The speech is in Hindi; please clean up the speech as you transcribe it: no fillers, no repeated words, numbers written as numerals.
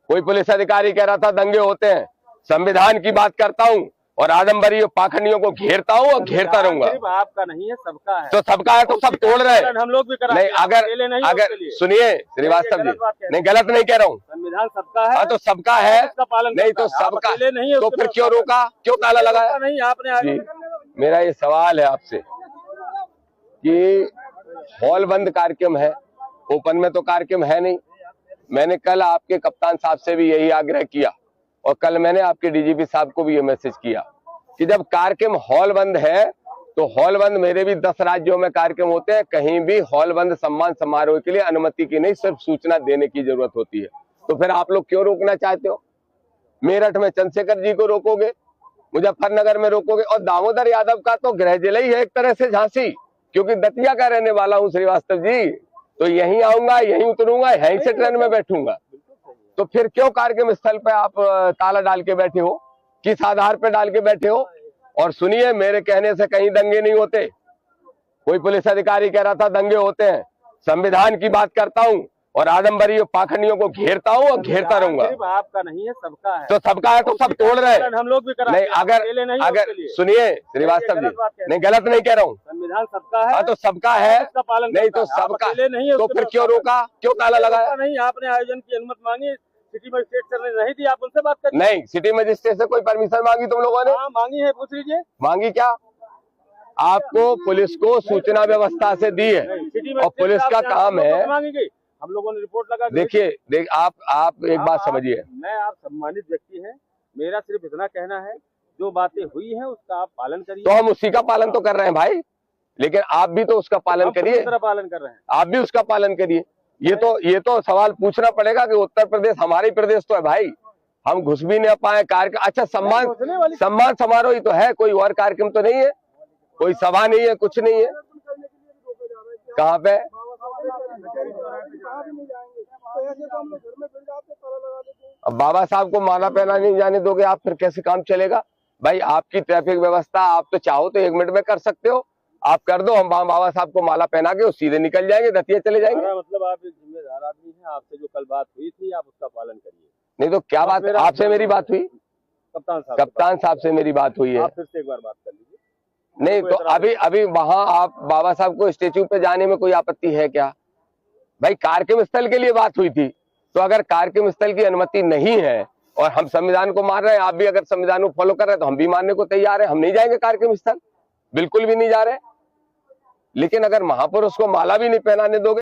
कोई पुलिस अधिकारी कह रहा था दंगे होते हैं, संविधान की बात करता हूँ और आदमबरी और पाखंडियों को घेरता हूँ और घेरता रहूंगा। सिर्फ आपका नहीं है, सबका है। तो सबका है तो सब तोड़ रहे हैं। हम लोग भी करा नहीं, अगर सुनिए श्रीवास्तव जी, नहीं गलत नहीं कह रहा हूँ, संविधान सबका है। तो सबका है, नहीं तो सबका नहीं है, तो फिर क्यों रोका, क्यों ताला लगाया? नहीं आपने। मेरा ये सवाल है आपसे कि हॉल बंद कार्यक्रम है, ओपन में तो कार्यक्रम है नहीं। मैंने कल आपके कप्तान साहब से भी यही आग्रह किया और कल मैंने आपके डीजीपी साहब को भी ये मैसेज किया कि जब कार्यक्रम हॉल बंद है तो हॉल बंद, मेरे भी 10 राज्यों में कार्यक्रम होते हैं, कहीं भी हॉल बंद सम्मान समारोह के लिए अनुमति की नहीं, सिर्फ सूचना देने की जरूरत होती है। तो फिर आप लोग क्यों रोकना चाहते हो? मेरठ में चंद्रशेखर जी को रोकोगे, मुजफ्फरनगर में रोकोगे, और दामोदर यादव का तो गृह जिला ही है एक तरह से झांसी, क्योंकि दतिया का रहने वाला हूँ श्रीवास्तव जी, तो यहीं आऊंगा, यहीं उतरूंगा, यहीं से ट्रेन में बैठूंगा। तो फिर क्यों कार्यक्रम स्थल पे आप ताला डाल के बैठे हो, किस आधार पे डाल के बैठे हो? और सुनिए, मेरे कहने से कहीं दंगे नहीं होते। कोई पुलिस अधिकारी कह रहा था दंगे होते हैं, संविधान की बात करता हूँ और आदमबरी और पाखंडियों को घेरता हूँ और घेरता रहूंगा। सिर्फ आपका नहीं है, सबका है। तो सबका है तो सब तोड़ रहे हैं। हम लोग भी करा नहीं, अगर सुनिए श्रीवास्तव जी, नहीं गलत नहीं कह रहा हूँ, संविधान सबका है। तो सबका है, नहीं तो सबका नहीं, तो फिर क्यों रोका, क्यों ताला लगाया? नहीं, आपने आयोजन की अनुमति मांगी, सिटी मजिस्ट्रेट सर ने नहीं दी, आप उनसे बात करिए। नहीं, सिटी मजिस्ट्रेट से कोई परमिशन मांगी तुम लोगों ने? हाँ मांगी है, पूछ लीजिए। मांगी क्या? आपको पुलिस को सूचना व्यवस्था से दी है और पुलिस का काम है। हम लोगों ने रिपोर्ट लगा। देखिए आप एक बात समझिए, मैं, आप सम्मानित व्यक्ति हैं, मेरा सिर्फ इतना कहना है, जो बातें हुई हैं उसका आप पालन करिए। तो हम उसी का पालन तो कर रहे हैं भाई, लेकिन आप भी तो उसका पालन करिए। पालन कर रहे हैं, आप भी उसका पालन करिए। ये तो सवाल पूछना पड़ेगा कि उत्तर प्रदेश हमारे प्रदेश तो है भाई, हम घुस भी नहीं पाए कार्यक्रम। अच्छा, सम्मान समारोह ही तो है, कोई और कार्यक्रम तो नहीं है, कोई सभा नहीं है, कुछ नहीं है। कहाँ पे? अब बाबा साहब को माला पहना नहीं जाने दोगे आप, फिर कैसे काम चलेगा भाई? आपकी ट्रैफिक व्यवस्था आप तो चाहो तो 1 मिनट में कर सकते हो, आप कर दो, हम बाबा साहब को माला पहना के सीधे निकल जाएंगे, दतिया चले जाएंगे। मतलब आप एक जिम्मेदार आदमी हैं, आपसे जो कल बात हुई थी आप उसका पालन करिए। नहीं तो क्या बात, आपसे मेरी बात हुई? कप्तान साहब से मेरी बात हुई है। फिर से एक बार बात कर लीजिए। नहीं तो अभी वहां आप बाबा साहब को स्टेच्यू पे जाने में कोई आपत्ति है क्या भाई? कार्यक्रम स्थल के लिए बात हुई थी, तो अगर कार्यक्रम स्थल की अनुमति नहीं है और हम संविधान को मान रहे हैं, आप भी अगर संविधान को फॉलो कर रहे हैं तो हम भी मानने को तैयार है। हम नहीं जाएंगे कार्यक्रम स्थल, बिल्कुल भी नहीं जा रहे। लेकिन अगर महापुरुष को माला भी नहीं पहनाने दोगे